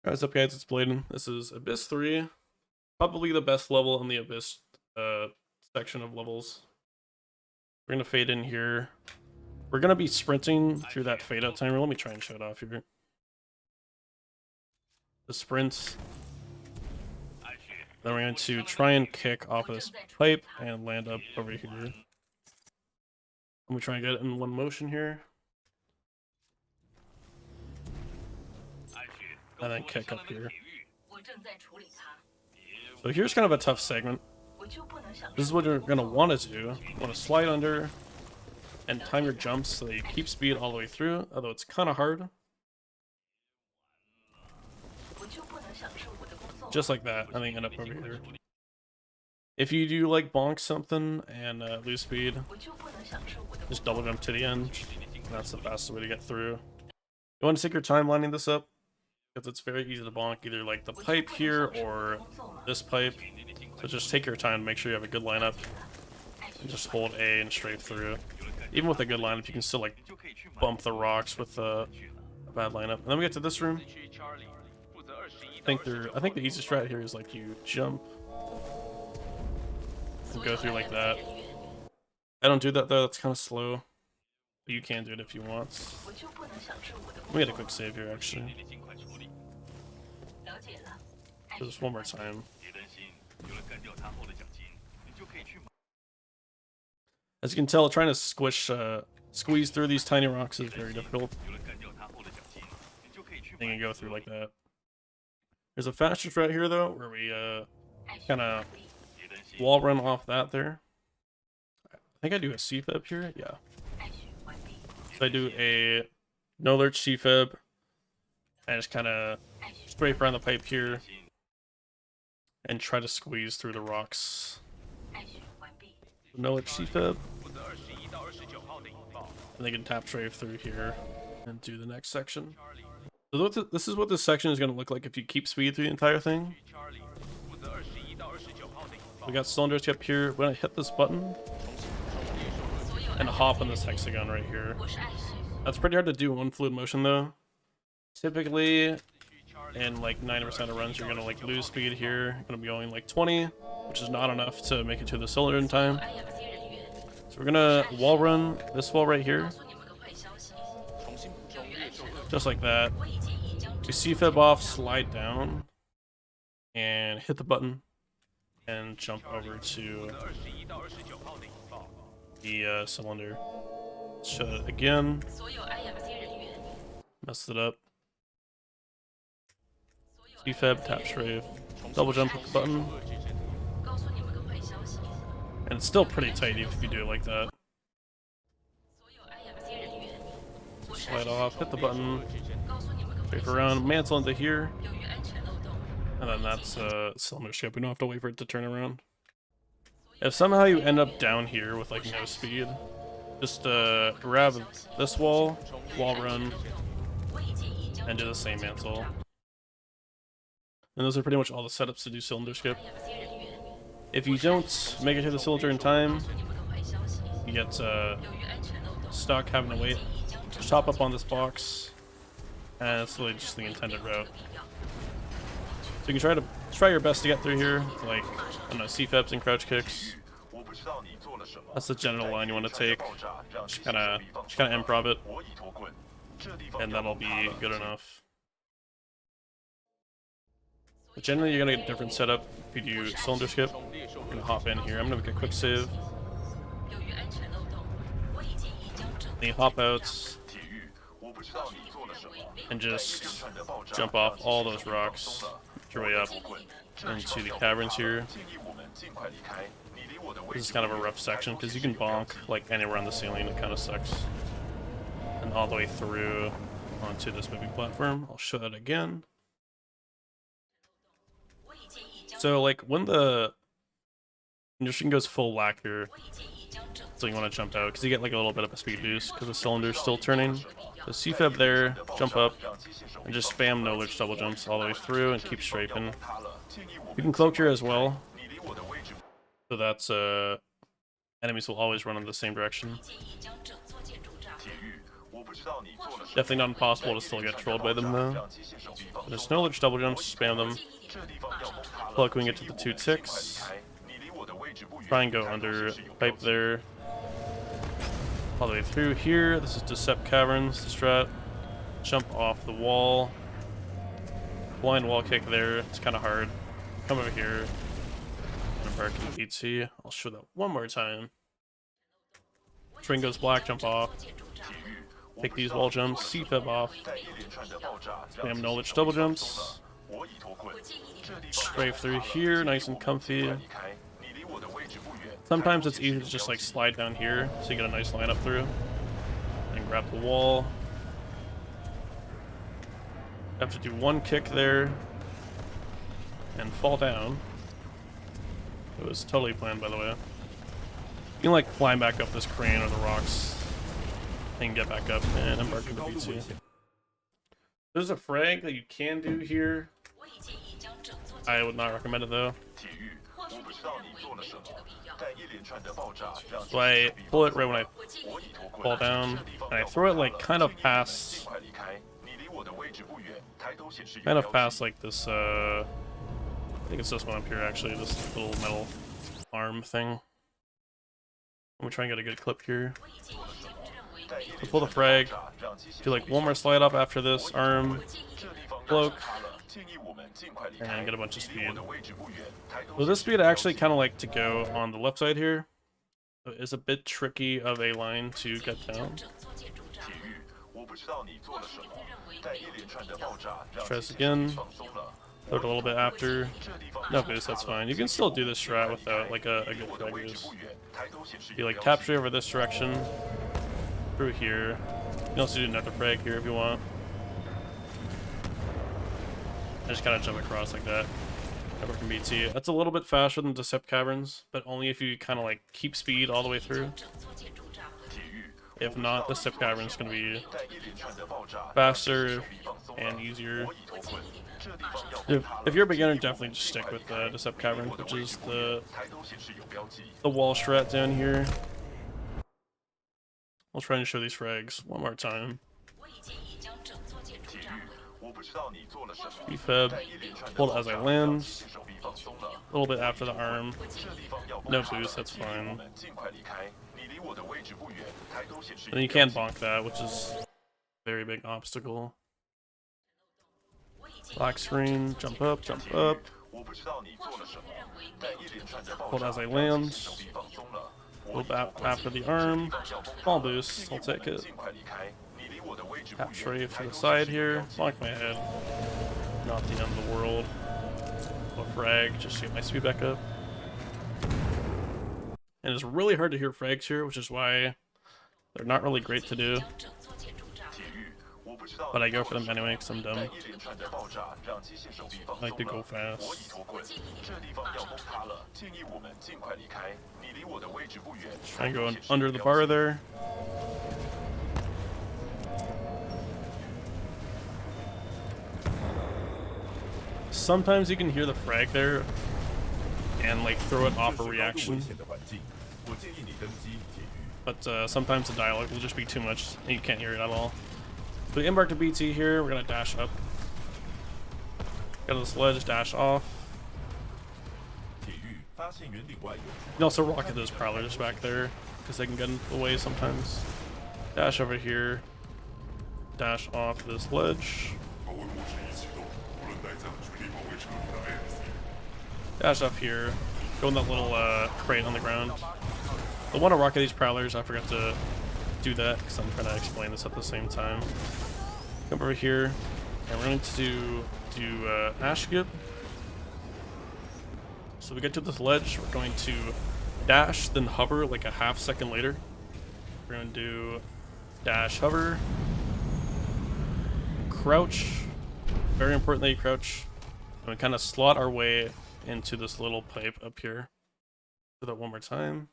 What's up, guys? It's Bladen. This is Abyss 3. Probably the best level in the Abyss section of levels. We're going to fade in here. We're going to be sprinting through that fade out timer. Let me try and show it off here. The sprint. Then we're going to try and kick off of this pipe and land up over here. I'm going to try and get it in one motion here. And then kick up here. So here's kind of a tough segment. This is what you're going to want to do. You want to slide under and time your jumps so that you keep speed all the way through, although it's kind of hard. Just like that, and then you end up over here. If you do like bonk something and lose speed, just double jump to the end. That's the fastest way to get through. You want to take your time lining this up, because it's very easy to bonk either like the pipe here or this pipe. So just take your time to make sure you have a good lineup. And just hold A and strafe through. Even with a good lineup, you can still like bump the rocks with a bad lineup. And then we get to this room. I think the easiest strat here is like you jump and go through like that. I don't do that though, that's kind of slow. But you can do it if you want. We get a quick save here actually. Just one more time. As you can tell, trying to squeeze through these tiny rocks is very difficult. You can go through like that. There's a faster strat here though, where we kind of wall run off that there. I think I do a C-fib here, yeah. So I do a no lurch C-fib, and just kind of strafe around the pipe here, and try to squeeze through the rocks. No lurch C-fib. And they can tap strafe through here and do the next section. So this is what this section is going to look like if you keep speed through the entire thing. We got cylinders up here. We're going to hit this button and hop on this hexagon right here. That's pretty hard to do in one fluid motion though. Typically, in like 90% of runs, you're going to like lose speed here. You're going to be going like 20, which is not enough to make it to the cylinder in time. So we're going to wall run this wall right here. Just like that. We C-fib off, slide down, and hit the button, and jump over to the cylinder. Shut it again. Messed it up. C-fib, tap strafe, double jump with the button. And it's still pretty tight if you do it like that. Slide off, hit the button, strafe around, mantle into here. And then that's cylinder ship. We don't have to wait for it to turn around. If somehow you end up down here with like no speed, just grab this wall run, and do the same mantle. And those are pretty much all the setups to do cylinder skip. If you don't make it to the cylinder in time, you get stuck having to wait. Just hop up on this box, and it's really just the intended route. So you can try your best to get through here, like I don't know, C-fibs and crouch kicks. That's the general line you want to take. Just kind of improv it, and that'll be good enough. But generally, you're gonna get a different setup if you do cylinder skip. I'm gonna hop in here. I'm gonna make a quick save. Then you hop out and just jump off all those rocks, make your way up into the caverns here. This is kind of a rough section because you can bonk like anywhere on the ceiling. It kind of sucks. And all the way through onto this moving platform. I'll show that again. So like when your string goes full lacquer, so you want to jump out because you get like a little bit of a speed boost because the cylinder's still turning. So C-fib there, jump up, and just spam no lurch double jumps all the way through and keep strafing. You can cloak here as well, so that's enemies will always run in the same direction. Definitely not impossible to still get trolled by them though. But there's no ledge double jumps, spam them. Pluck, we can get to the 2 ticks. Try and go under pipe there. All the way through here. This is Decept Caverns, the strat. Jump off the wall. Blind wall kick there. It's kind of hard. Come over here. Embark in BT. I'll show that one more time. String goes black, jump off. Take these wall jumps, C-Fib off. Spam knowledge double jumps. Strafe through here, nice and comfy. Sometimes it's easy to just like slide down here so you get a nice line up through. And grab the wall. Have to do one kick there and fall down. It was totally planned, by the way. You can like climb back up this crane or the rocks and get back up and embark into BT. There's a frag that you can do here. I would not recommend it though. So I pull it right when I fall down, and I throw it like kind of past like this, I think it's this one up here actually, this little metal arm thing. I'm gonna try and get a good clip here. So pull the frag, do like one more slide up after this arm, cloak, and get a bunch of speed. So this speed I actually kind of like to go on the left side here. It's a bit tricky of a line to get down. Let's try this again. Throw it a little bit after. No boost, that's fine. You can still do this strat without like a good frag boost. You like tap straight over this direction. Through here. You can also do another frag here if you want. I just kind of jump across like that. Never from BT. That's a little bit faster than Decept Caverns, but only if you kind of like keep speed all the way through. If not, Decept Caverns is going to be faster and easier. If you're a beginner, definitely just stick with Decept Caverns, which is the wall strat down here. I'll try and show these frags one more time. B-Feb, hold as I land. A little bit after the arm. No boost, that's fine. And then you can bonk that, which is a very big obstacle. Black screen, jump up, jump up. Hold as I land. A little bit after the arm. Ball boost, I'll take it. Tap strafe to the side here. Bonk my head. Not the end of the world. A frag, just to get my speed back up. And it's really hard to hear frags here, which is why they're not really great to do. But I go for them anyway because I'm dumb. I like to go fast. Try and go under the bar there. Sometimes you can hear the frag there and like throw it off a reaction. But sometimes the dialogue will just be too much and you can't hear it at all. So we embark to BT here, we're gonna dash up. Got this ledge, dash off. You can also rocket those prowlers back there, because they can get in the way sometimes. Dash over here. Dash off this ledge. Dash up here. Go in that little crate on the ground. I want to rocket these prowlers, I forgot to do that, because I'm trying to explain this at the same time. Come over here, and we're going to do Ash Skip. So we get to this ledge, we're going to dash, then hover like a half second later. We're going to do dash, hover, crouch. Very important that you crouch. And we kind of slot our way into this little pipe up here. Do that one more time.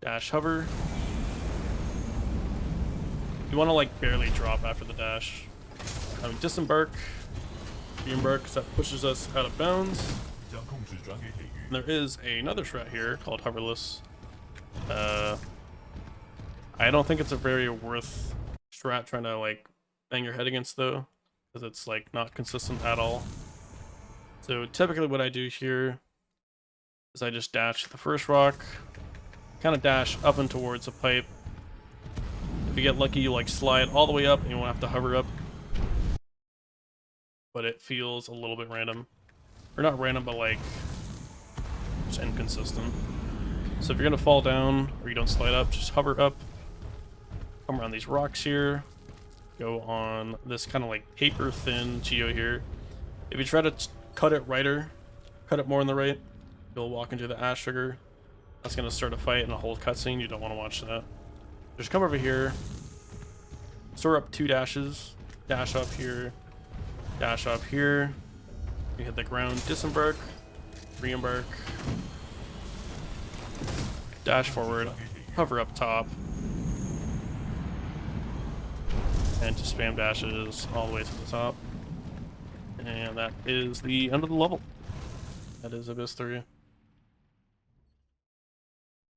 Dash, hover. You want to like barely drop after the dash. Disembark. Re-embark, because that pushes us out of bounds. And there is another strat here called hoverless. I don't think it's a very worth strat trying to like bang your head against though, because it's like not consistent at all. So typically what I do here is I just dash the first rock, kind of dash up and towards a pipe. If you get lucky, you like slide all the way up and you won't have to hover up. But it feels a little bit random. Or not random, but like just inconsistent. So if you're gonna fall down or you don't slide up, just hover up. Come around these rocks here. Go on this kind of like paper thin geo here. If you try to cut it righter, cut it more on the right, you'll walk into the ash sugar. That's gonna start a fight and a whole cutscene. You don't want to watch that. Just come over here, store up 2 dashes, dash up here, dash up here. You hit the ground, disembark, re-embark, dash forward, hover up top, and just spam dashes all the way to the top. And that is the end of the level. That is Abyss 3.